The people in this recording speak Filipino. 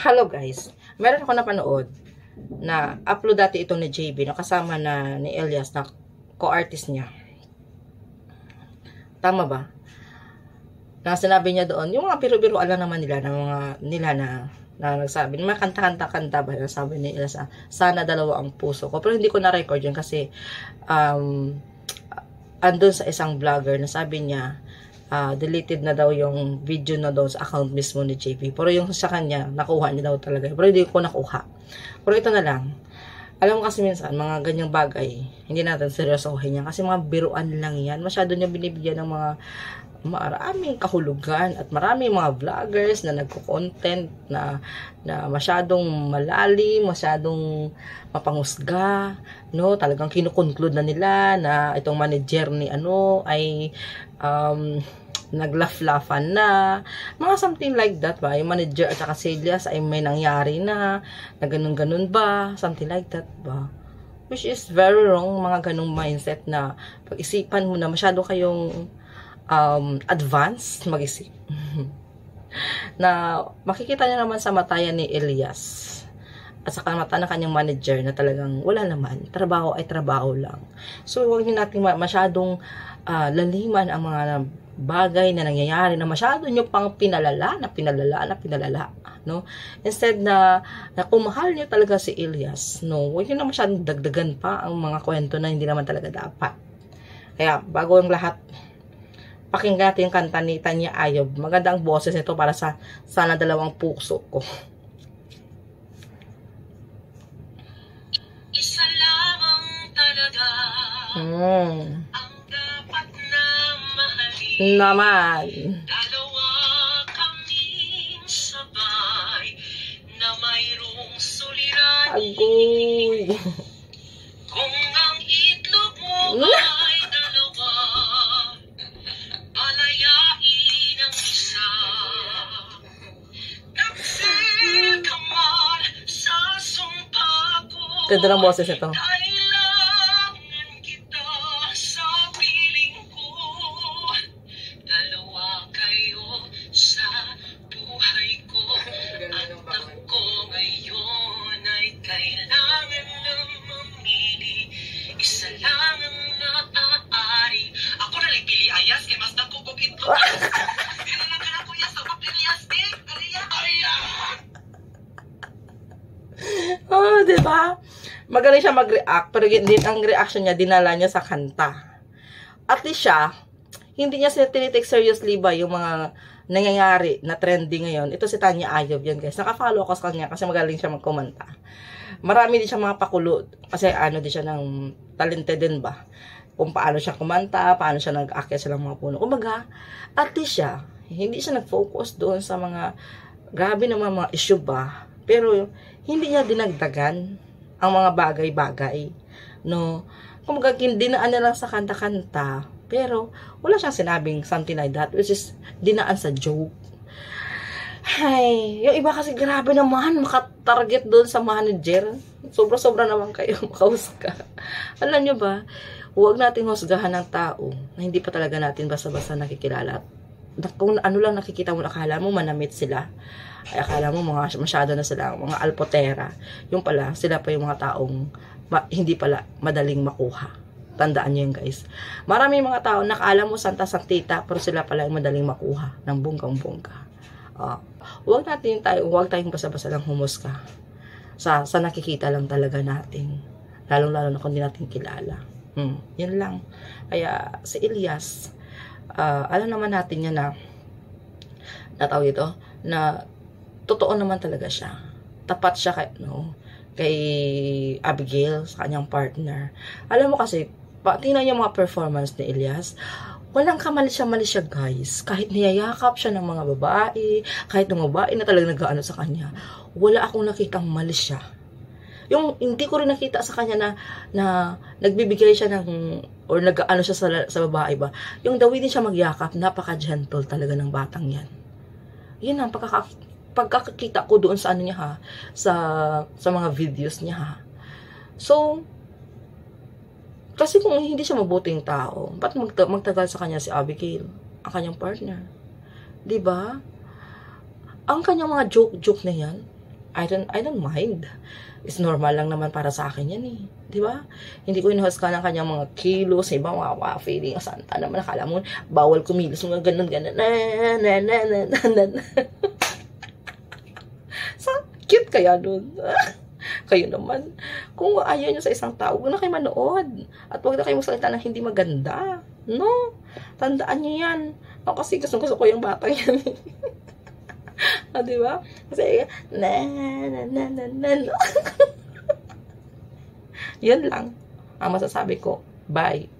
Hello guys, meron ako napanood na upload dati ito ni JB no, kasama na ni Elias na co-artist niya. Tama ba? Na sinabi niya doon, yung mga biro-biro alam naman nila, na mga nila na nagsabi, mga kanta-kanta ba, sabi ni Elias, sana dalawa ang puso ko. Pero hindi ko na-record yun kasi andun sa isang vlogger na sabi niya, deleted na daw yung video na daw sa account mismo ni JP. Pero yung sa kanya, nakuha niya daw talaga. Pero hindi ko nakuha. Pero ito na lang. Alam mo kasi minsan, mga ganyang bagay, hindi natin seryosohin yan. Kasi mga biruan lang yan. Masyado niya binibigyan ng mga maraming kahulugan at maraming mga vloggers na nagko-content na masyadong malalim, masyadong mapangusga, no? Talagang kinukonclude na nila na itong manager ni ay naglaf-lafan na, mga something like that ba, yung manager at saka si Elias ay may nangyari na ganun-ganun ba, something like that ba, which is very wrong, mga ganung mindset na pag-isipan mo na masyado kayong advanced mag-isip. Na makikita niya naman sa mata yan ni Elias at sa mata ng kanyang manager na talagang wala naman, trabaho ay trabaho lang. So huwag niyo natin masyadong laliman ang mga bagay na nangyayari na masyado nyo pang pinalala, no? Instead na kung mahal nyo talaga si Elias, no, huwag nyo na masyadong dagdagan pa ang mga kwento na hindi naman talaga dapat. Kaya, bago ang lahat, pakinggan natin yung kanta ni Tanya Ayob. Maganda ang boses nito para sa sana dalawang puso ko. Isa lamang talaga ang dapat na mahalin naman. Dalawa kaming sabay na mayroong suliranin. Agoy. Kung ang itlog mo ay dalawa, palayain ang isa. Taksil ka man sa sumpa ko. Ganda ng boses nito. Kailangan kita sa piling ko. Dalawa kayo sa buhay ko. At ako ngayon ay kailangan na mamili. Isa lang ang maaari. Ako na lang pili ayas kay mas nakukog ito. Hindi na lang ka na kuya sa papilias eh. Ariya! Oh, diba? Magaling siya mag-react, pero din ang reaction niya, dinala niya sa kanta. At least siya, hindi niya tinitake seriously ba yung mga nangyayari na trending ngayon. Ito si Tanya Ayob yan, guys. Naka-follow ako sa kanya kasi magaling siya magkomenta. Marami din siya mga pakulo. Kasi din siya ng talented din ba? Kung paano siya kumanta, paano siya nag-akyat sa mga puno. Kumbaga, at least siya, hindi siya nag-focus doon sa mga grabe na mga issue ba. Pero, hindi niya dinagdagan ang mga bagay-bagay. No? Kumbaga, dinaan na lang sa kanta-kanta. Pero, wala siyang sinabing something like that, which is dinaan sa joke. Ay, yung iba kasi grabe naman, makatarget doon sa manager. Sobra-sobra naman kayo, makahusga. Alam nyo ba, huwag natin husgahan ng tao na hindi pa talaga natin basta-basta nakikilala. Kung ano lang nakikita mo, akala mo manamit sila. Ay akala mo masyado na sila, mga alpotera. Yung pala, sila pa yung mga taong hindi pala madaling makuha. Tandaan nyo yun, guys. Maraming mga tao, nakala mo santa-santita, pero sila pala yung madaling makuha ng bungkang-bungka. Huwag tayong basta-basta lang humusga sa nakikita lang talaga natin. Lalong-lalo na kung hindi natin kilala. Yun lang. Kaya, si Elias, alam naman natin yan na natawag ito, na totoo naman talaga siya. Tapat siya kay Abigail, sa kanyang partner. Alam mo kasi, tingnan yung mga performance ni Elias, walang kamali siya guys. Kahit niyayakap siya ng mga babae, kahit ng babae na talagang nag-aano sa kanya, wala akong nakitang mali siya. Yung hindi ko rin nakita sa kanya na nagbibigay siya or nag-aano siya sa babae ba. Yung daw din siya magyakap, napaka-gentle talaga ng batang yan. Yun ang pagkakakita ko doon sa niya sa mga videos niya So, kasi kung hindi siya mabuting tao, ba't magtagal sa kanya si Abigail, ang kanyang partner? 'Di ba? Ang kanyang mga joke na yan, I don't mind. It's normal lang naman para sa akin yan eh. Di ba? Hindi ko inuhusga ng kanyang mga kilos, iba mga feeling, santa naman, nakala mo, bawal kumilos, mga ganun. Cute kaya nun. Kayo naman, kung ayaw nyo sa isang tao, huwag na kayo manood. At huwag na kayo magsalita ng hindi maganda. No? Tandaan nyo yan. Ako kasi gusto ko yung bata yan. Diba? Kasi, Yan lang ang masasabi ko. Bye.